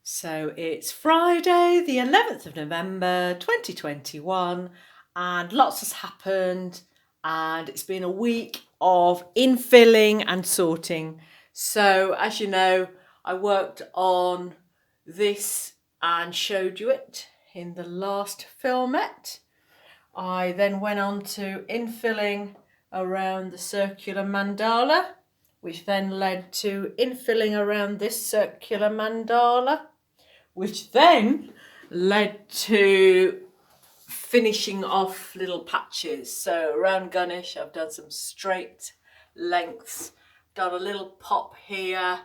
So it's Friday the 11th of November 2021 and lots has happened and it's been a week of infilling and sorting. So as you know, I worked on this and showed you it in the last filmette. I then went on to infilling around the circular mandala, which then led to infilling around this circular mandala, which then led to finishing off little patches. So around Gunnish, I've done some straight lengths, done a little pop here.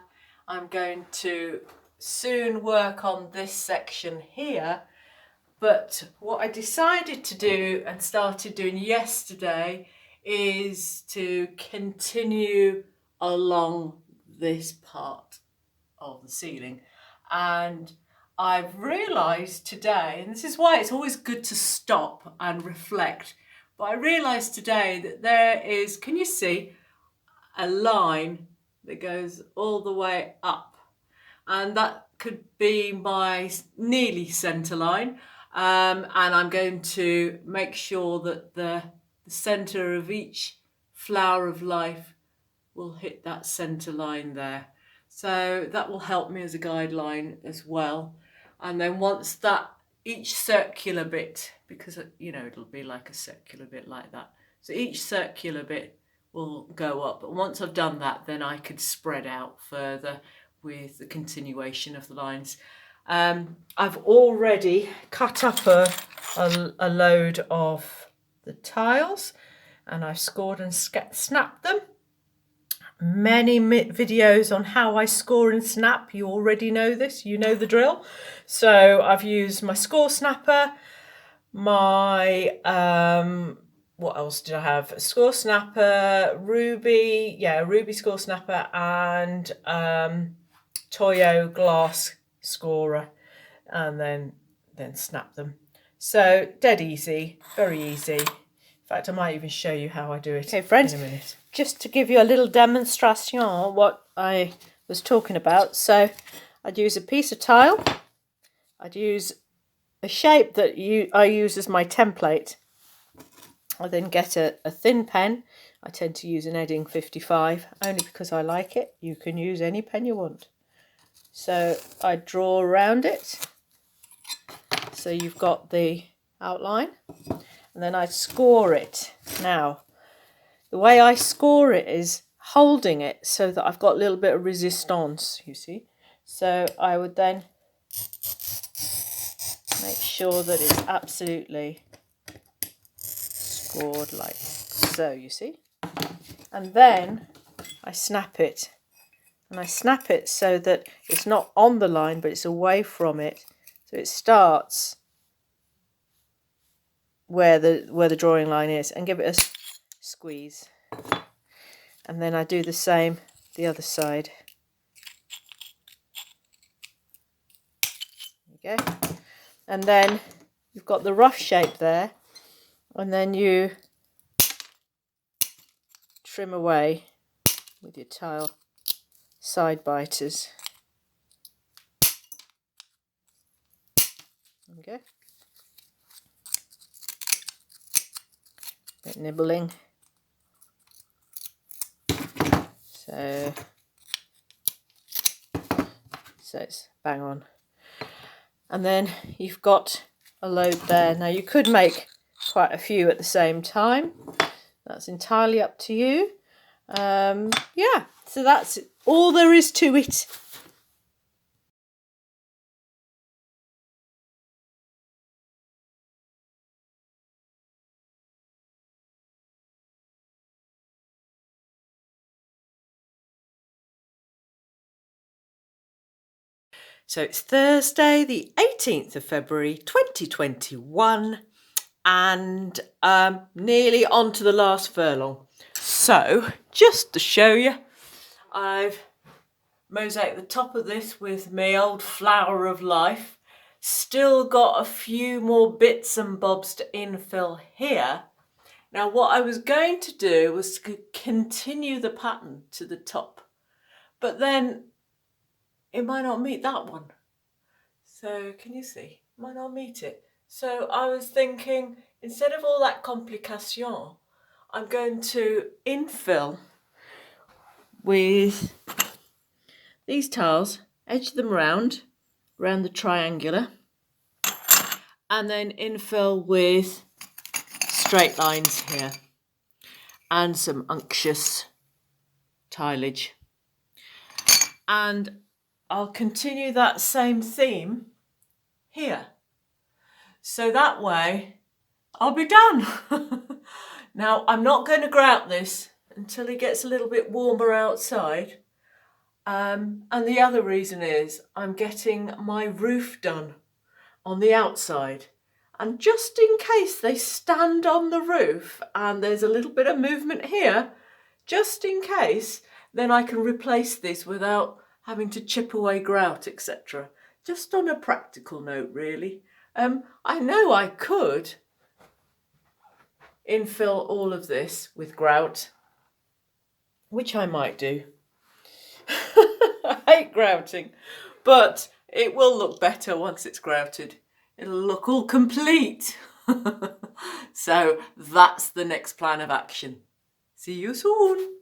I'm going to soon work on this section here. But what I decided to do and started doing yesterday is to continue along this part of the ceiling. And I've realised today, and this is why it's always good to stop and reflect, but I realised today that there is, can you see, a line that goes all the way up, and that could be my nearly centre line, and I'm going to make sure that the centre of each flower of life will hit that centre line there. So that will help me as a guideline as well. And then once that, each circular bit, because you know it'll be like a circular bit like that, so each circular bit will go up. But once I've done that, then I could spread out further with the continuation of the lines. I've already cut up a load of the tiles and I've scored and snapped them. Many videos on how I score and snap. You already know this, you know the drill. So I've used my score snapper, my what else did I have? A score snapper, Rubi, Rubi score snapper, and Toyo glass scorer, and then snap them. So dead easy, very easy. In fact, I might even show you how I do it. Okay, friends, in a minute. Just to give you a little demonstration of what I was talking about. So I'd use a piece of tile. I'd use a shape that I use as my template. I then get a thin pen. I tend to use an Edding 55 only because I like it. You can use any pen you want. So I draw around it. So you've got the outline. And then I score it. Now, the way I score it is holding it so that I've got a little bit of resistance, you see. So I would then make sure that it's absolutely scored like so, you see. And then I snap it. And I snap it so that it's not on the line, but it's away from it. So it starts where the drawing line is, and give it a squeeze. And then I do the same the other side. There you go. And then you've got the rough shape there, and then you trim away with your tile side biters. There you go. Bit nibbling. So it's bang on. And then you've got a load there. Now you could make quite a few at the same time. That's entirely up to you. Yeah, so that's all there is to it. So it's Thursday, the 18th of February, 2021, and nearly on to the last furlong. So, just to show you, I've mosaicked the top of this with my old flower of life. Still got a few more bits and bobs to infill here. Now, what I was going to do was to continue the pattern to the top, but then it might not meet that one. So can you see? Might not meet it. So I was thinking, instead of all that complication, I'm going to infill with these tiles, edge them round the triangular, and then infill with straight lines here and some unctuous tilage. And I'll continue that same theme here. So that way I'll be done. Now I'm not going to grout this until it gets a little bit warmer outside. And the other reason is I'm getting my roof done on the outside. And just in case they stand on the roof and there's a little bit of movement here, just in case, then I can replace this without having to chip away grout, etc. Just on a practical note, really. I know I could infill all of this with grout, which I might do. I hate grouting, but it will look better once it's grouted. It'll look all complete. So that's the next plan of action. See you soon.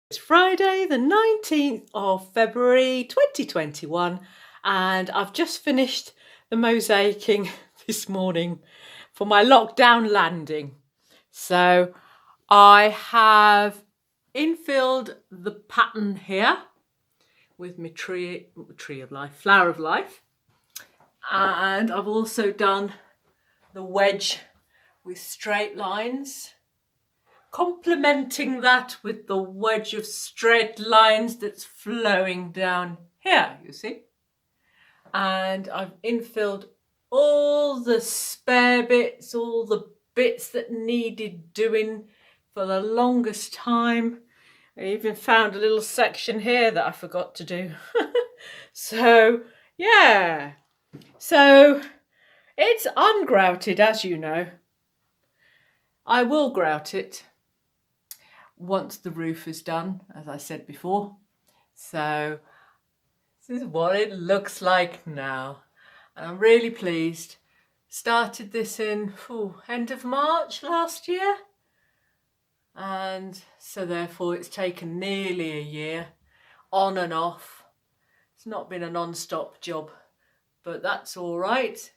It's Friday the 19th of February 2021 and I've just finished the mosaicing this morning for my lockdown landing. So I have infilled the pattern here with my tree of life, flower of life, and I've also done the wedge with straight lines, complementing that with the wedge of straight lines that's flowing down here, you see. And I've infilled all the spare bits, all the bits that needed doing for the longest time. I even found a little section here that I forgot to do. So, yeah. So, it's ungrouted, as you know. I will grout it once the roof is done, as I said before. So this is what it looks like now. And I'm really pleased. Started this in end of March last year. And so therefore it's taken nearly a year, on and off. It's not been a non-stop job, but that's all right.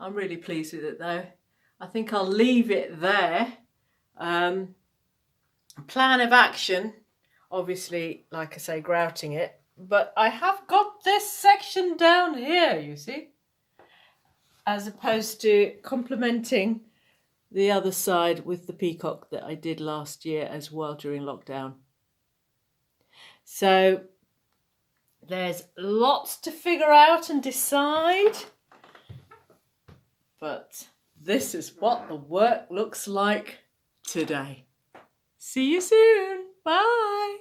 I'm really pleased with it though. I think I'll leave it there. Plan of action, obviously, like I say, grouting it, but I have got this section down here, you see, as opposed to complementing the other side with the peacock that I did last year as well during lockdown. So there's lots to figure out and decide, but this is what the work looks like today. See you soon. Bye.